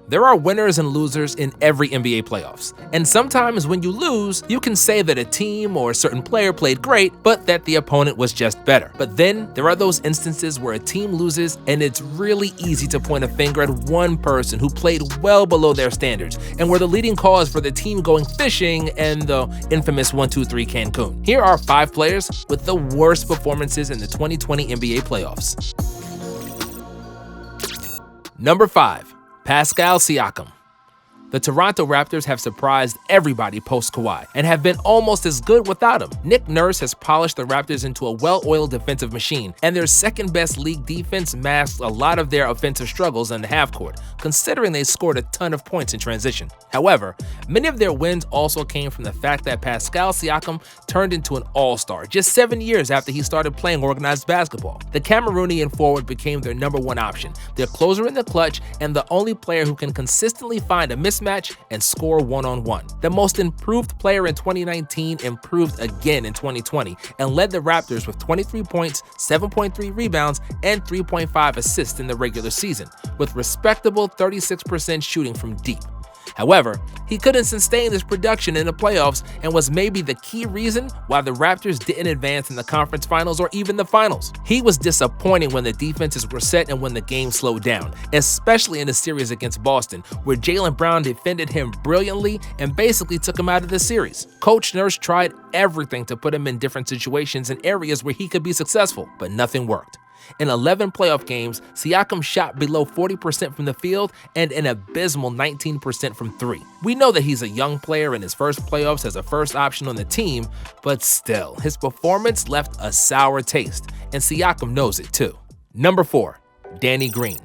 There are winners and losers in every NBA playoffs, and sometimes when you lose, you can say that a team or a certain player played great, but that the opponent was just better. But then there are those instances where a team loses and it's really easy to point a finger at one person who played well below their standards and were the leading cause for the team going fishing and the infamous 1-2-3 Cancun. Here are 5 players with the worst performances in the 2020 NBA playoffs. Number 5. Pascal Siakam. The Toronto Raptors have surprised everybody post-Kawhi and have been almost as good without him. Nick Nurse has polished the Raptors into a well-oiled defensive machine, and their second-best league defense masks a lot of their offensive struggles in the half-court, considering they scored a ton of points in transition. However, many of their wins also came from the fact that Pascal Siakam turned into an all-star just 7 years after he started playing organized basketball. The Cameroonian forward became their number 1 option, their closer in the clutch, and the only player who can consistently find a mismatch and score one-on-one. The most improved player in 2019 improved again in 2020 and led the Raptors with 23 points, 7.3 rebounds, and 3.5 assists in the regular season, with respectable 36% shooting from deep. However, he couldn't sustain this production in the playoffs and was maybe the key reason why the Raptors didn't advance in the conference finals or even the finals. He was disappointing when the defenses were set and when the game slowed down, especially in the series against Boston, where Jaylen Brown defended him brilliantly and basically took him out of the series. Coach Nurse tried everything to put him in different situations and areas where he could be successful, but nothing worked. In 11 playoff games, Siakam shot below 40% from the field and an abysmal 19% from 3. We know that he's a young player in his first playoffs as a first option on the team, but still, his performance left a sour taste, and Siakam knows it too. Number 4. Danny Green.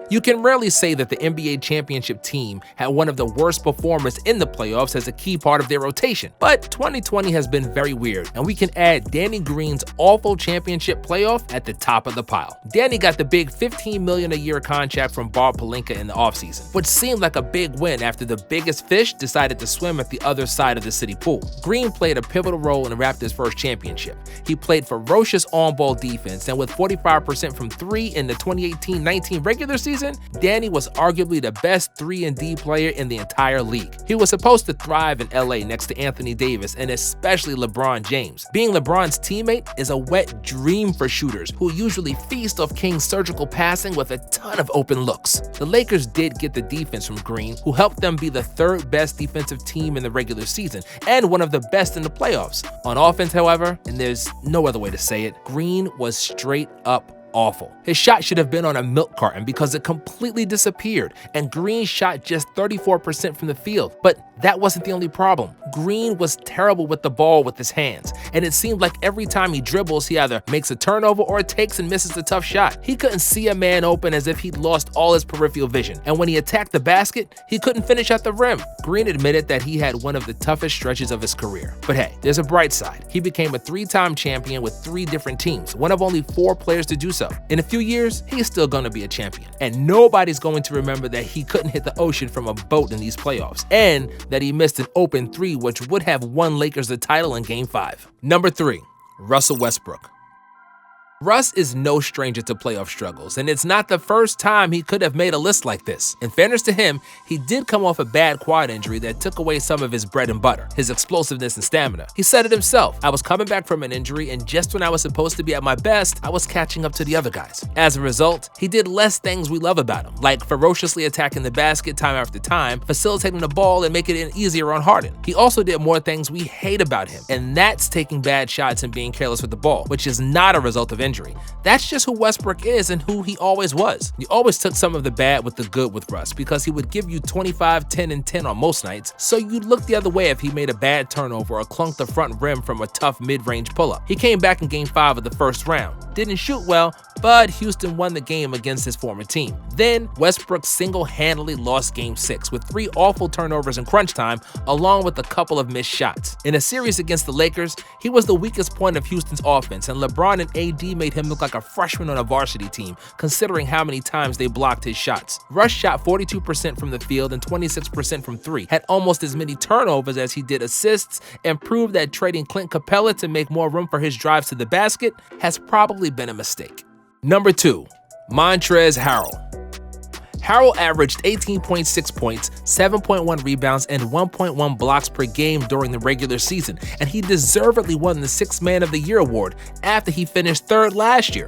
You can rarely say that the NBA championship team had one of the worst performers in the playoffs as a key part of their rotation, but 2020 has been very weird, and we can add Danny Green's awful championship playoff at the top of the pile. Danny got the big $15 million a year contract from Bob Pelinka in the offseason, which seemed like a big win after the biggest fish decided to swim at the other side of the city pool. Green played a pivotal role in the Raptors' first championship. He played ferocious on-ball defense, and with 45% from 3 in the 2018-19 regular season, Danny was arguably the best 3-and-D player in the entire league. He was supposed to thrive in LA next to Anthony Davis and especially LeBron James. Being LeBron's teammate is a wet dream for shooters who usually feast off King's surgical passing with a ton of open looks. The Lakers did get the defense from Green, who helped them be the 3rd best defensive team in the regular season and one of the best in the playoffs. On offense, however, and there's no other way to say it, Green was straight up awful. His shot should have been on a milk carton because it completely disappeared, and Green shot just 34% from the field. But that wasn't the only problem. Green was terrible with the ball with his hands, and it seemed like every time he dribbles, he either makes a turnover or takes and misses a tough shot. He couldn't see a man open, as if he'd lost all his peripheral vision, and when he attacked the basket, he couldn't finish at the rim. Green admitted that he had one of the toughest stretches of his career. But hey, there's a bright side. He became a 3-time champion with 3 different teams, one of only 4 players to do so. In a few years, he's still going to be a champion, and nobody's going to remember that he couldn't hit the ocean from a boat in these playoffs, and that he missed an open 3 which would have won Lakers the title in Game 5. Number 3. Russell Westbrook. Russ is no stranger to playoff struggles, and it's not the first time he could have made a list like this. In fairness to him, he did come off a bad quad injury that took away some of his bread and butter, his explosiveness and stamina. He said it himself, "I was coming back from an injury, and just when I was supposed to be at my best, I was catching up to the other guys." As a result, he did less things we love about him, like ferociously attacking the basket time after time, facilitating the ball and making it easier on Harden. He also did more things we hate about him, and that's taking bad shots and being careless with the ball, which is not a result of injury. That's just who Westbrook is and who he always was. You always took some of the bad with the good with Russ because he would give you 25, 10, and 10 on most nights, so you'd look the other way if he made a bad turnover or clunked the front rim from a tough mid-range pull-up. He came back in Game 5 of the first round. Didn't shoot well, but Houston won the game against his former team. Then, Westbrook single-handedly lost Game 6 with 3 awful turnovers in crunch time, along with a couple of missed shots. In a series against the Lakers, he was the weakest point of Houston's offense, and LeBron and AD made him look like a freshman on a varsity team, considering how many times they blocked his shots. Russ shot 42% from the field and 26% from 3, had almost as many turnovers as he did assists, and proved that trading Clint Capella to make more room for his drives to the basket has probably been a mistake. Number 2. Montrezl Harrell. Harrell averaged 18.6 points, 7.1 rebounds, and 1.1 blocks per game during the regular season, and he deservedly won the Sixth Man of the Year award after he finished third last year.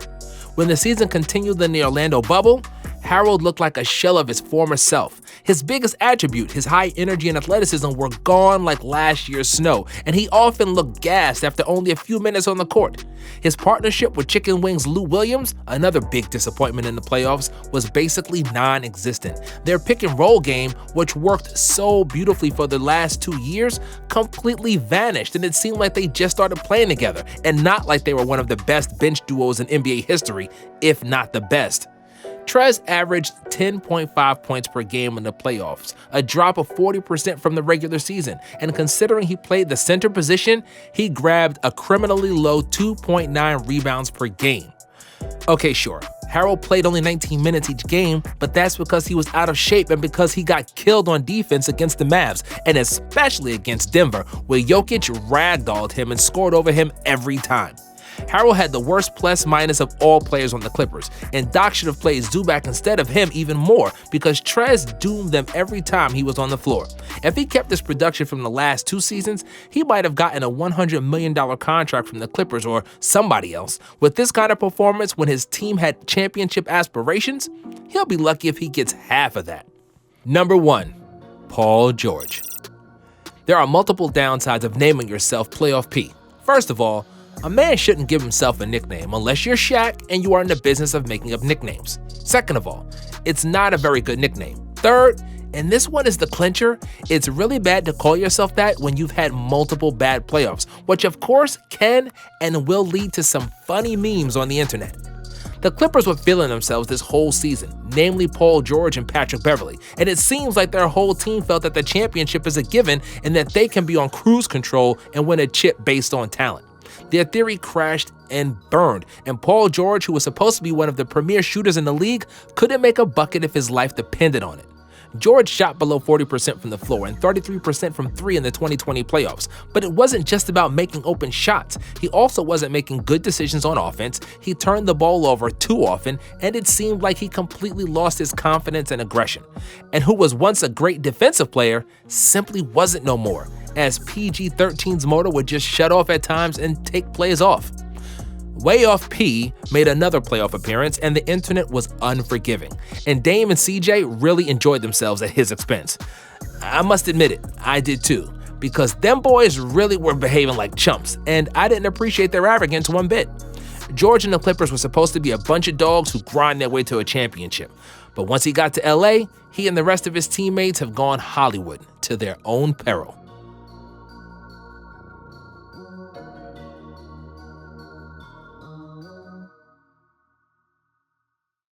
When the season continued in the Orlando bubble, Harrell looked like a shell of his former self. His biggest attribute, his high energy and athleticism, were gone like last year's snow, and he often looked gassed after only a few minutes on the court. His partnership with Chicken Wings Lou Williams, another big disappointment in the playoffs, was basically non-existent. Their pick-and-roll game, which worked so beautifully for the last 2 years, completely vanished, and it seemed like they just started playing together, and not like they were one of the best bench duos in NBA history, if not the best. Trez averaged 10.5 points per game in the playoffs, a drop of 40% from the regular season, and considering he played the center position, he grabbed a criminally low 2.9 rebounds per game. Okay, sure, Harrell played only 19 minutes each game, but that's because he was out of shape and because he got killed on defense against the Mavs, and especially against Denver, where Jokic ragdolled him and scored over him every time. Harrell had the worst plus-minus of all players on the Clippers, and Doc should have played Zubac instead of him even more because Trez doomed them every time he was on the floor. If he kept his production from the last 2 seasons, he might have gotten a $100 million contract from the Clippers or somebody else. With this kind of performance when his team had championship aspirations, he'll be lucky if he gets half of that. Number 1. Paul George. There are multiple downsides of naming yourself Playoff P. First of all, a man shouldn't give himself a nickname unless you're Shaq and you are in the business of making up nicknames. Second of all, it's not a very good nickname. Third, and this one is the clincher, it's really bad to call yourself that when you've had multiple bad playoffs, which of course can and will lead to some funny memes on the internet. The Clippers were feeling themselves this whole season, namely Paul George and Patrick Beverley, and it seems like their whole team felt that the championship is a given and that they can be on cruise control and win a chip based on talent. Their theory crashed and burned, and Paul George, who was supposed to be one of the premier shooters in the league, couldn't make a bucket if his life depended on it. George shot below 40% from the floor and 33% from 3 in the 2020 playoffs, but it wasn't just about making open shots. He also wasn't making good decisions on offense, he turned the ball over too often, and it seemed like he completely lost his confidence and aggression. And who was once a great defensive player simply wasn't no more, as PG-13's motor would just shut off at times and take plays off. Way Off P made another playoff appearance, and the internet was unforgiving, and Dame and CJ really enjoyed themselves at his expense. I must admit it, I did too, because them boys really were behaving like chumps, and I didn't appreciate their arrogance one bit. George and the Clippers were supposed to be a bunch of dogs who grind their way to a championship, but once he got to LA, he and the rest of his teammates have gone Hollywood to their own peril.